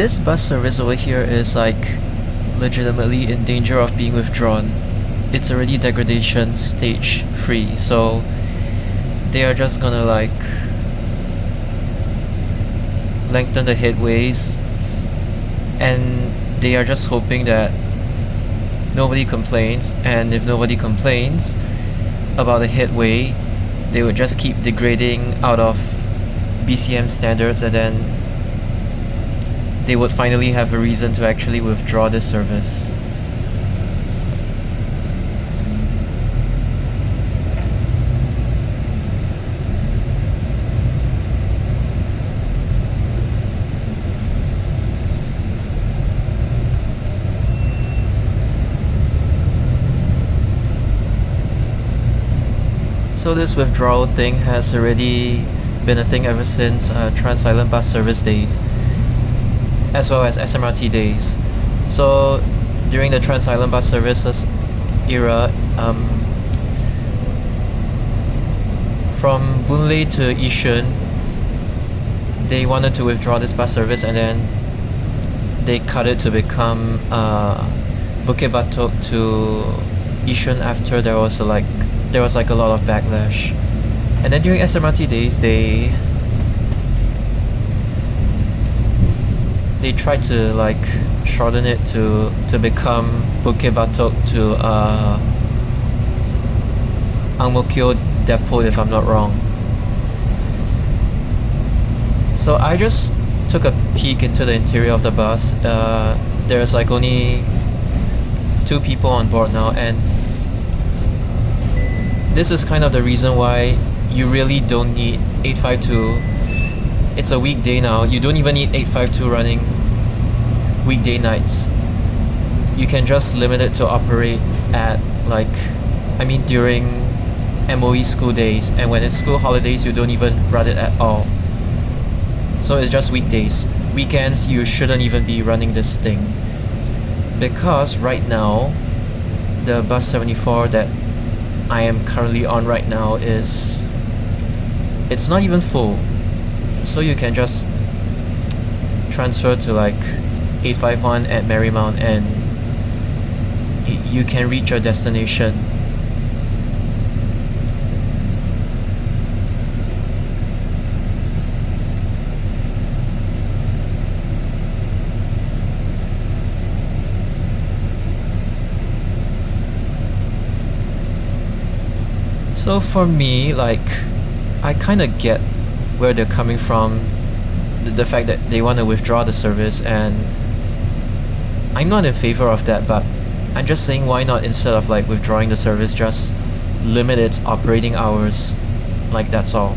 this bus service over here is like legitimately in danger of being withdrawn. It's already degradation stage 3, so they are just gonna like lengthen the headways, and they are just hoping that nobody complains, and if nobody complains about the headway, they would just keep degrading out of BCM standards, and then they would finally have a reason to actually withdraw this service. So this withdrawal thing has already been a thing ever since Trans-Island Bus Service days, as well as SMRT days. So during the Trans-Island Bus Services era, from Boon Lay to Yishun, they wanted to withdraw this bus service, and then they cut it to become Bukit Batok to Yishun after there was a lot of backlash. And then during SMRT days, they tried to like shorten it to become Bukit Batok to Ang Mo Kio Depot, if I'm not wrong. So I just took a peek into the interior of the bus. There's like only 2 people on board now, and this is kind of the reason why you really don't need 852. It's a weekday now. You don't even need 852 running weekday nights. You can just limit it to operate at during MOE school days, and when it's school holidays you don't even run it at all. So it's just weekdays. Weekends you shouldn't even be running this thing, because right now the bus 74 that I am currently on right now it's not even full. So you can just transfer to like 851 at Marymount and you can reach your destination. So for me, like, I kind of get where they're coming from, the fact that they want to withdraw the service, and I'm not in favor of that, but I'm just saying, why not, instead of like withdrawing the service, just limit its operating hours? Like, that's all.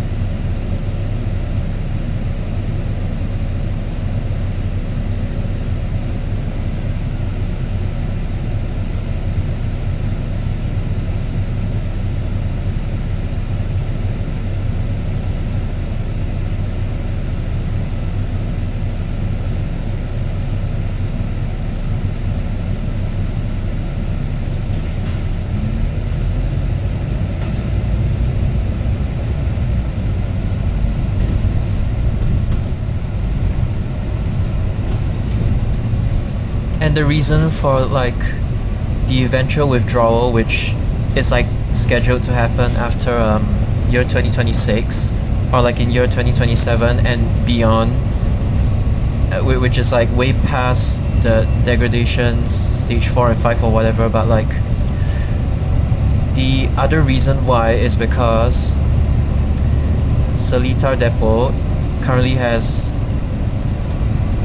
And the reason for like the eventual withdrawal, which is like scheduled to happen after year 2026 or like in year 2027 and beyond, which is like way past the degradation stage 4 and 5 or whatever, but like the other reason why is because Seletar Depot currently has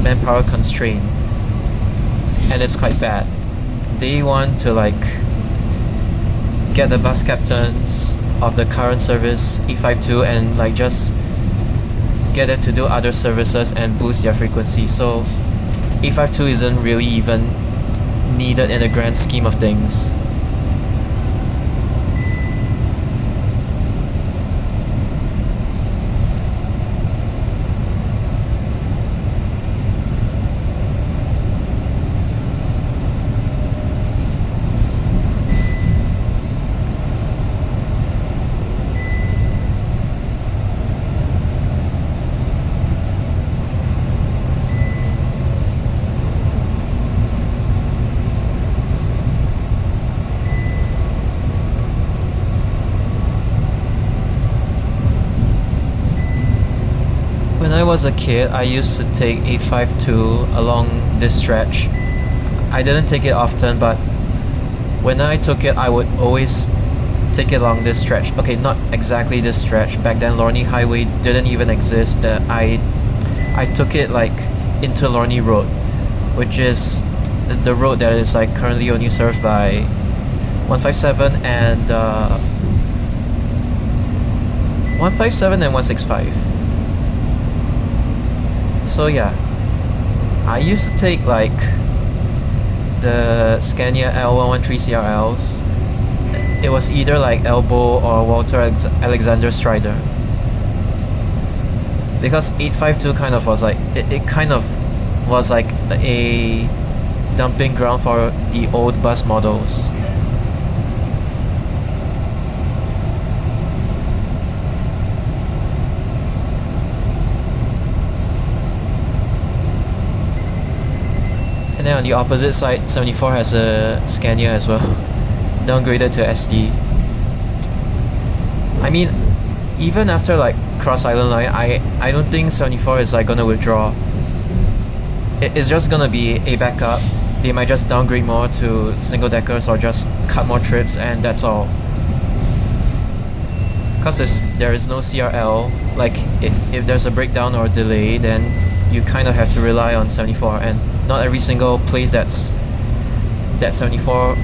manpower constraint, and it's quite bad. They want to like get the bus captains of the current service 852 and like just get them to do other services and boost their frequency. So 852 isn't really even needed in the grand scheme of things. was a kid, I used to take 852 along this stretch. I didn't take it often, but when I took it, I would always take it along this stretch. Okay, not exactly this stretch. Back then, Lornie Highway didn't even exist. I took it like into Lornie Road, which is the road that is like currently only served by 157 and 157 and 165. So yeah, I used to take like the Scania L113 CRLs. It was either like Elbow or Walter Alexander Strider, because 852 kind of was like it kind of was like a dumping ground for the old bus models. And then on the opposite side, 74 has a Scania as well, downgraded to SD. I mean, even after like Cross Island Line, I don't think 74 is like gonna withdraw. It's just gonna be a backup. They might just downgrade more to single deckers or just cut more trips, and that's all. Cause if there is no CRL, like if there's a breakdown or delay, then you kind of have to rely on 74, and not every single place that 74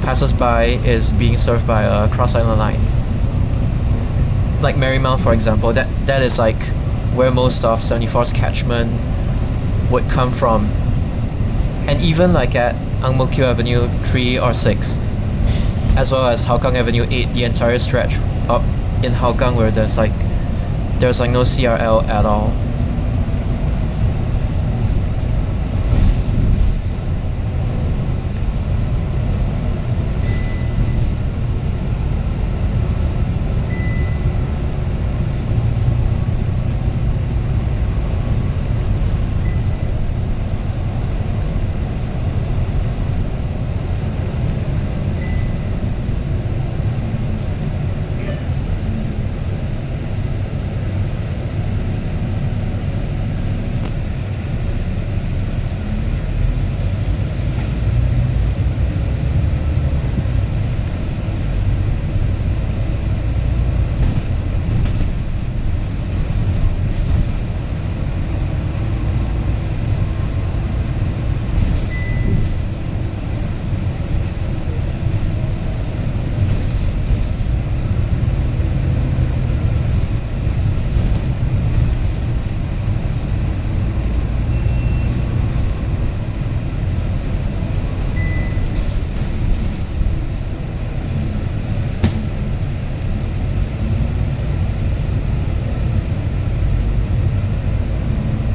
passes by is being served by a Cross Island Line. Like Marymount, for example, that is like where most of 74's catchment would come from. And even like at Ang Mo Kio Avenue 3 or 6, as well as Hougang Avenue 8, the entire stretch up in Hougang where there's like no CRL at all.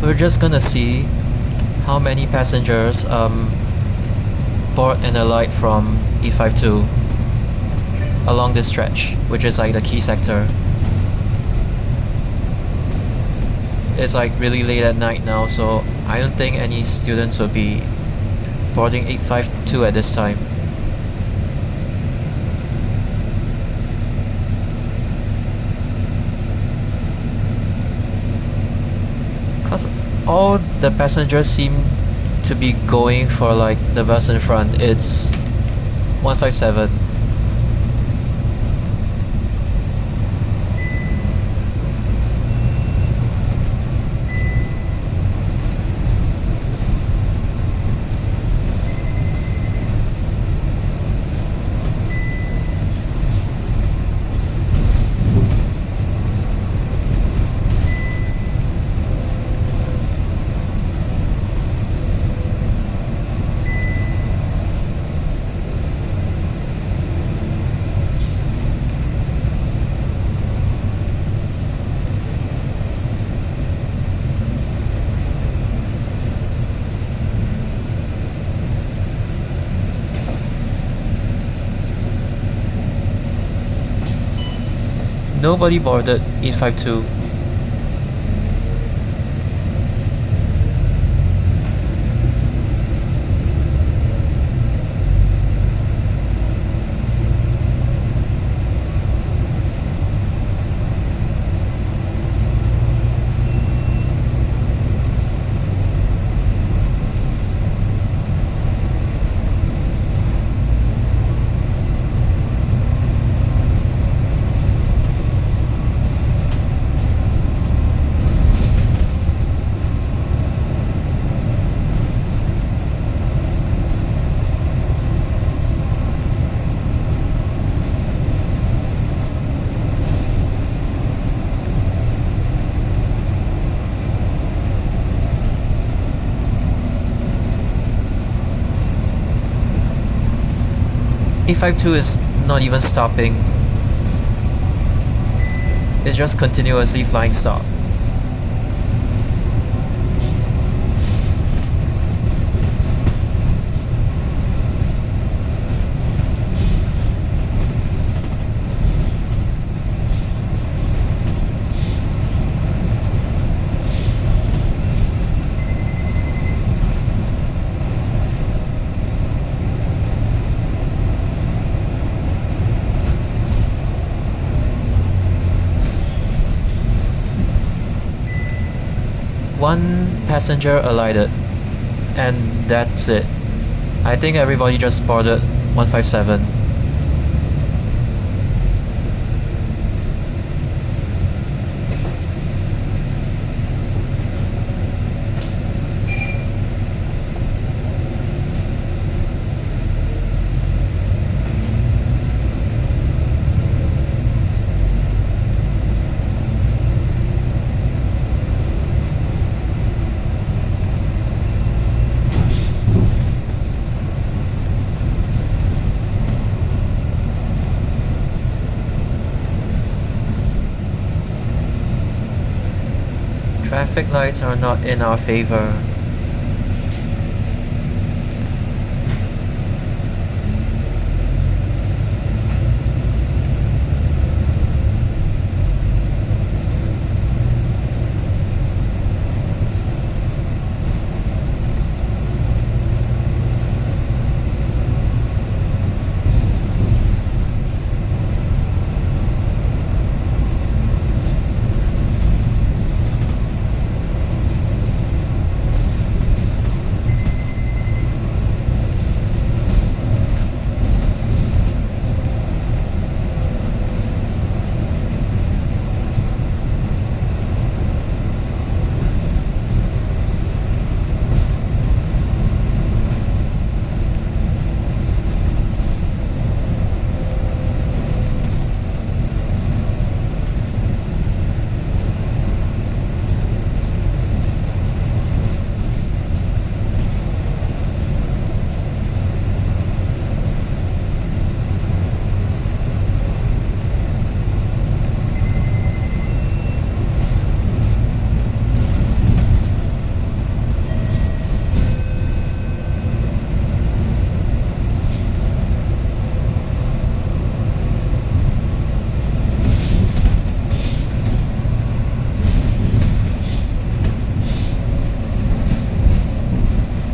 We're just gonna see how many passengers board and alight from 852 along this stretch, which is like the key sector. It's like really late at night now, so I don't think any students will be boarding 852 at this time. Cause all the passengers seem to be going for like the bus in front. It's 157. Nobody boarded 852. 852 is not even stopping. It's just continuously flying stop. One passenger alighted, and that's it. I think everybody just boarded 157. Traffic lights are not in our favor.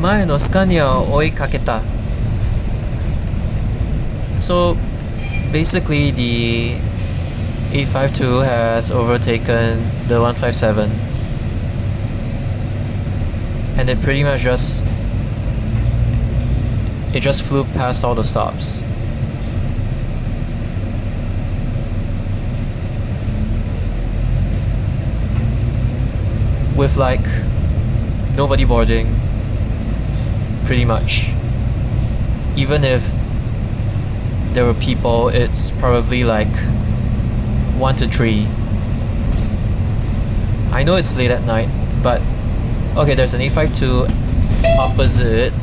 Mae no Scania o oikaketa. So basically the 852 has overtaken the 157, and it pretty much just flew past all the stops. With like nobody boarding, pretty much. Even if there were people, it's probably like 1 to 3. I know it's late at night, but okay, there's an 852 opposite.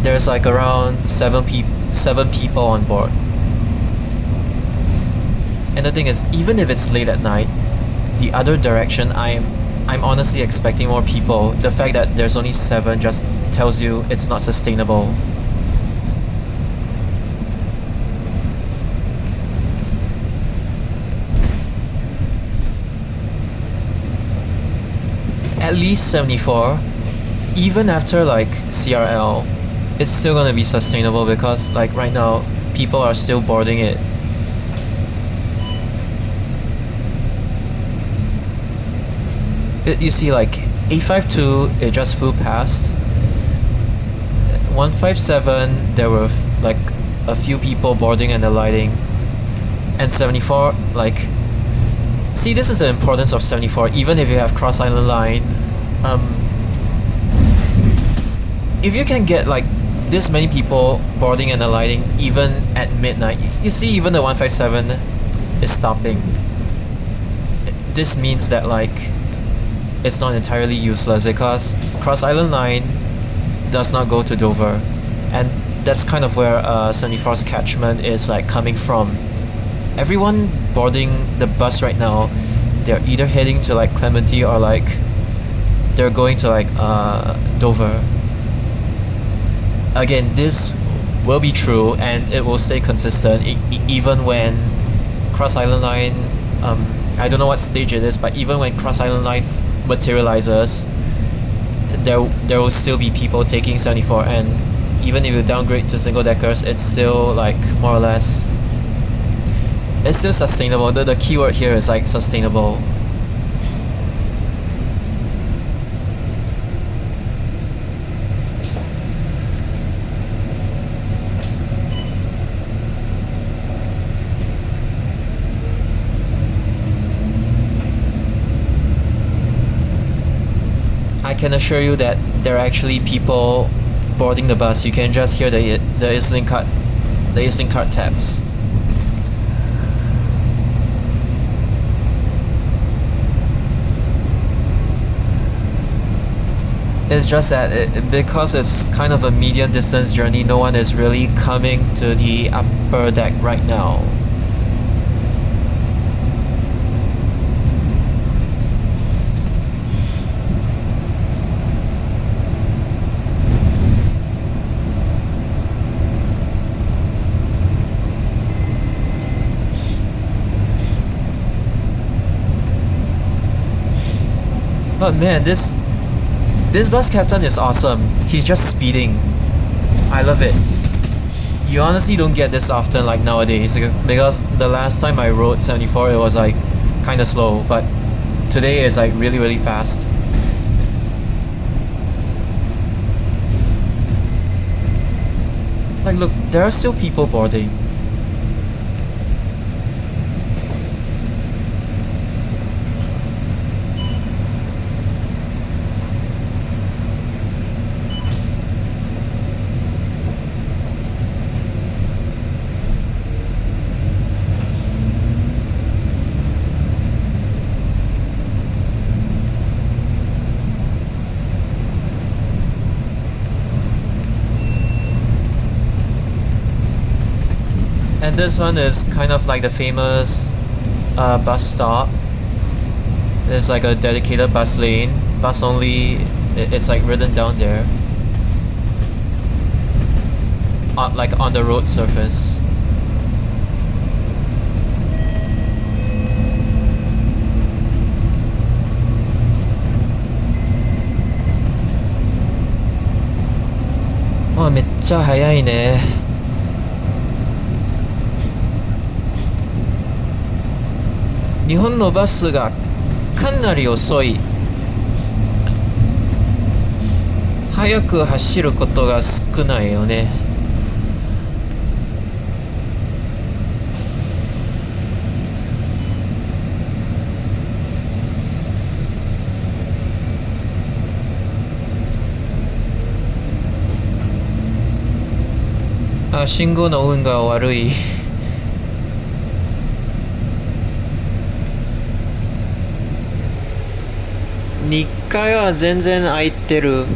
There's like around 7 people on board. And the thing is, even if it's late at night, the other direction, I'm honestly expecting more people. The fact that there's only 7 just tells you it's not sustainable. At least 74, even after like CRL, it's still gonna be sustainable because like right now, people are still boarding it. You see, like 852, it just flew past. 157, there were like a few people boarding and alighting. And 74, like, see, this is the importance of 74. Even if you have Cross Island Line, if you can get like this many people boarding and alighting even at midnight, you see, even the 157 is stopping. This means that like it's not entirely useless because Cross Island Line does not go to Dover, and that's kind of where 74's catchment is like coming from. Everyone boarding the bus right now, they're either heading to like Clementi or like they're going to like Dover. Again, this will be true and it will stay consistent even when Cross Island Line, I don't know what stage it is, but even when Cross Island Line materializes, there will still be people taking 74, and even if you downgrade to single deckers, it's still like more or less, it's still sustainable. The keyword here is like sustainable. I can assure you that there are actually people boarding the bus. You can just hear the EastLink card taps. It's just that because it's kind of a medium distance journey, no one is really coming to the upper deck right now. But man, this bus captain is awesome. He's just speeding. I love it. You honestly don't get this often like nowadays, because the last time I rode 74 it was like kind of slow, but today it's like really fast. Like look, there are still people boarding. And this one is kind of like the famous bus stop. There's like a dedicated bus lane, bus only, it's like written down there. Like on the road surface. Oh, めっちゃ速いね。日本のバスがかなり遅い。速く走ることが少ないよね。あ、信号の運が悪い。2階は全然空いてる。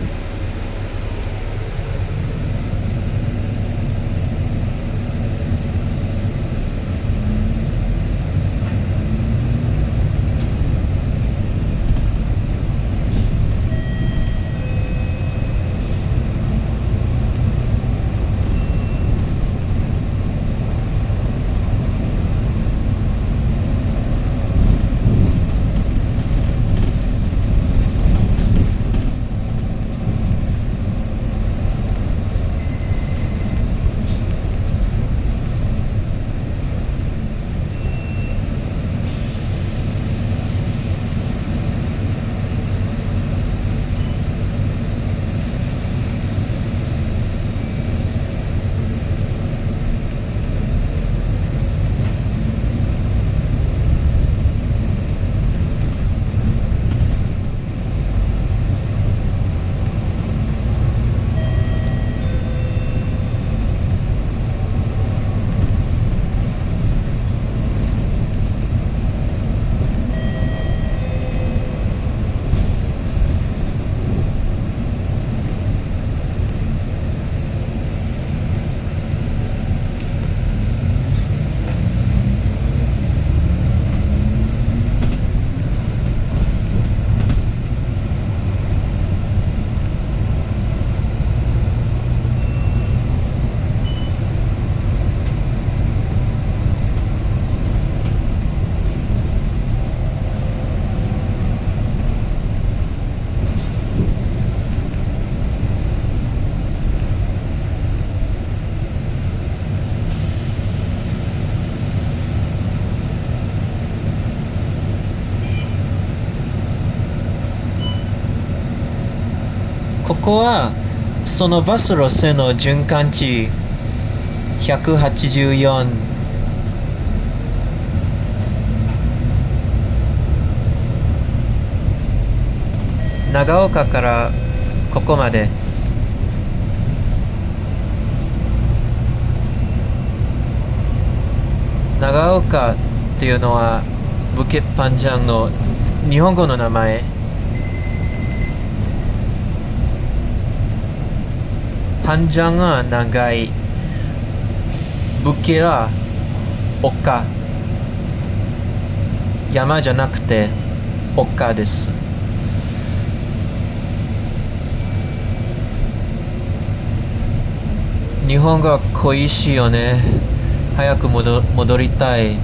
ここはそのバス路線の循環地184。長岡からここまで。長岡っていうのはブケッパンジャンの日本語の名前。パンジャンは長い、ブケは丘、山じゃなくて丘です。日本語は恋しいよね。早く戻りたい。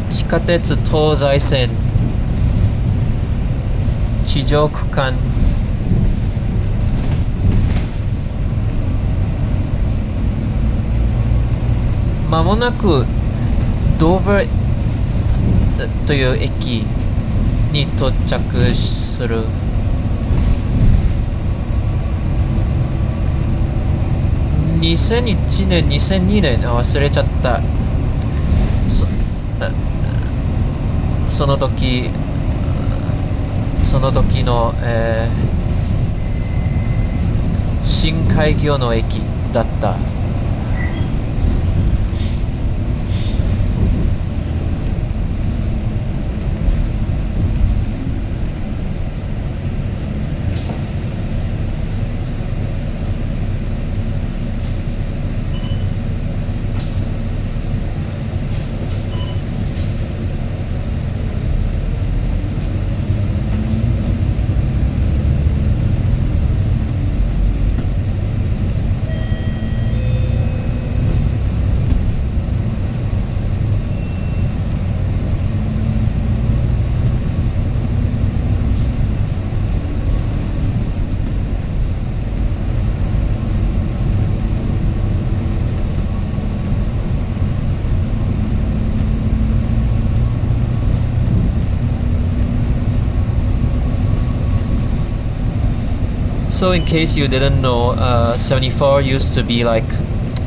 地下鉄東西線地上区間。まもなくドーバーという駅に到着する。2001年2002年忘れちゃった。その時の、新開業の駅だった。So in case you didn't know, 74 used to be like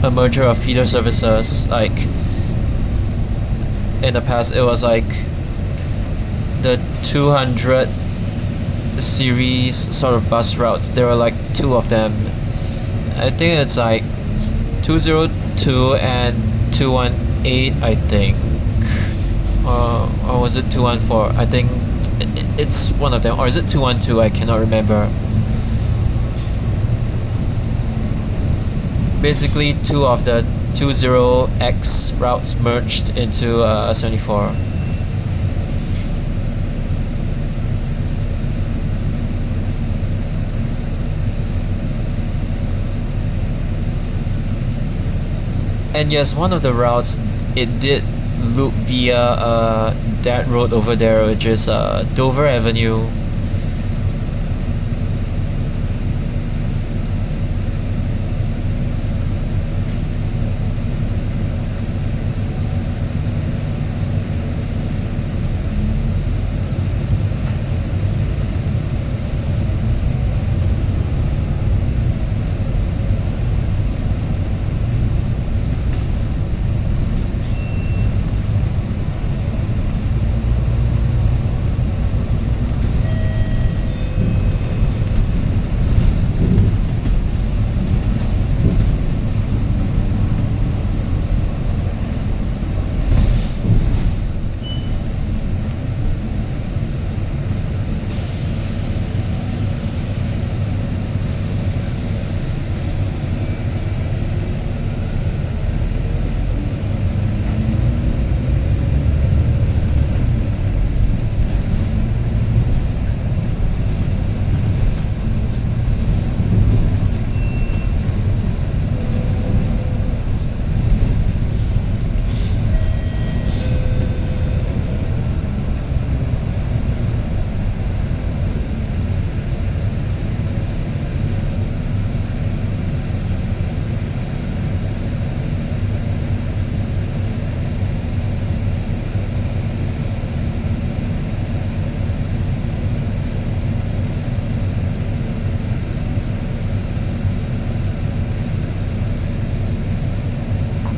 a merger of feeder services. Like in the past it was like the 200 series sort of bus routes. There were like two of them. I think it's like 202 and 218, I think. Or was it 214? I think it's one of them. Or is it 212? I cannot remember. Basically, two of the 20X routes merged into 74. And yes, one of the routes, it did loop via that road over there, which is Dover Avenue.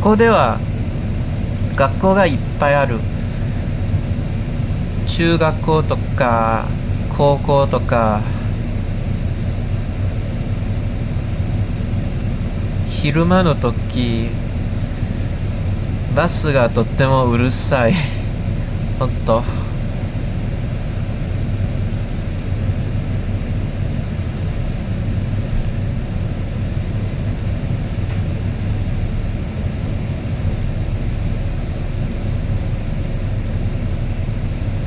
こでは学校がいっぱいある。中学校とか高校とか、昼間の時バスがとってもうるさい。ほんと。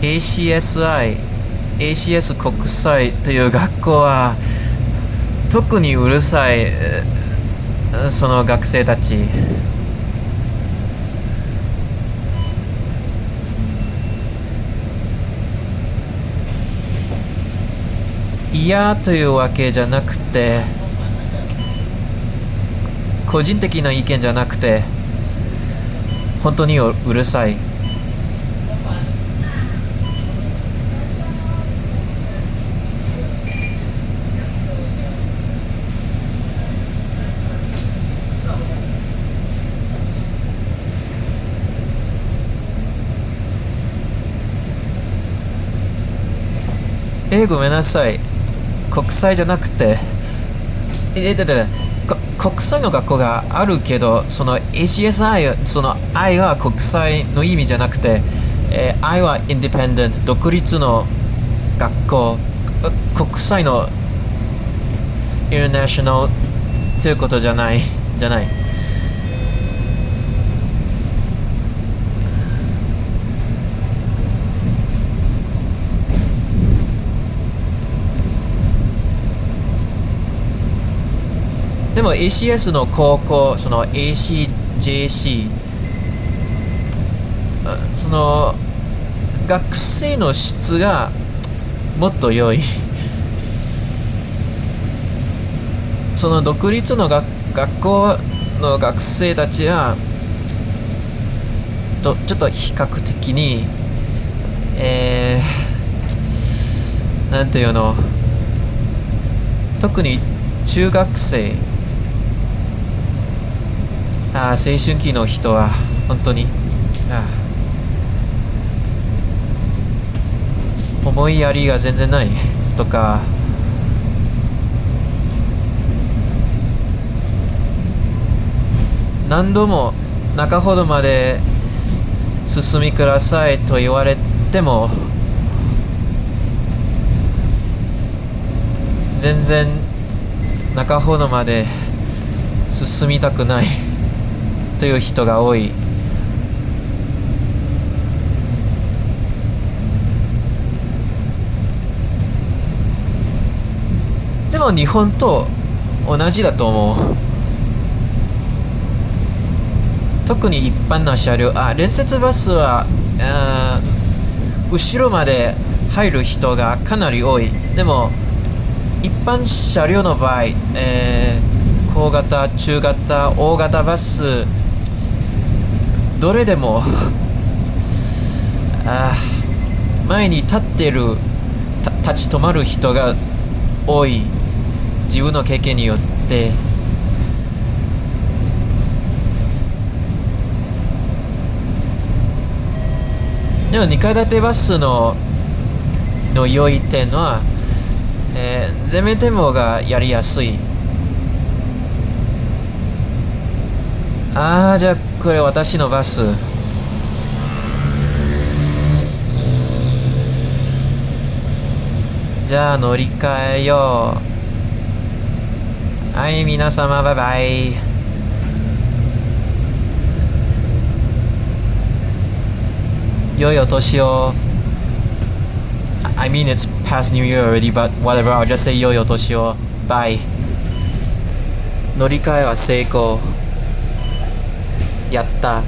ACS 国際という学校は特にうるさい。その学生たち。嫌というわけじゃなくて、個人的な意見じゃなくて、本当にうるさい。ごめんなさい。国際じゃなくて、国際の学校があるけど、その ACSI、その I は国際の意味じゃなくて、I は independent、独立の学校、国際の international ということじゃない。でも ACS の高校、その ACJC、その学生の質がもっと良い。その独立の学校の学生たちはちょっと比較的になんていうの、特に中学生、青春期の人は本当に思いやりが全然ないとか、何度も中ほどまで進みくださいと言われても全然中ほどまで進みたくないという人が多い。でも日本と同じだと思う。特に一般な車両、連接バスは後ろまで入る人がかなり多い。でも一般車両の場合、小型、中型、大型バスどれでも前に立ってる立ち止まる人が多い。自分の経験によって。でも2階建てバスの良い点は、前面展望がやりやすい。じゃあこれ私のバス。じゃあ乗り換えよう。はい、皆様バイバイ。良いお年を。I mean it's past New Year already, but whatever, I'll just say 良いお年を。Bye。乗り換えは成功。やった。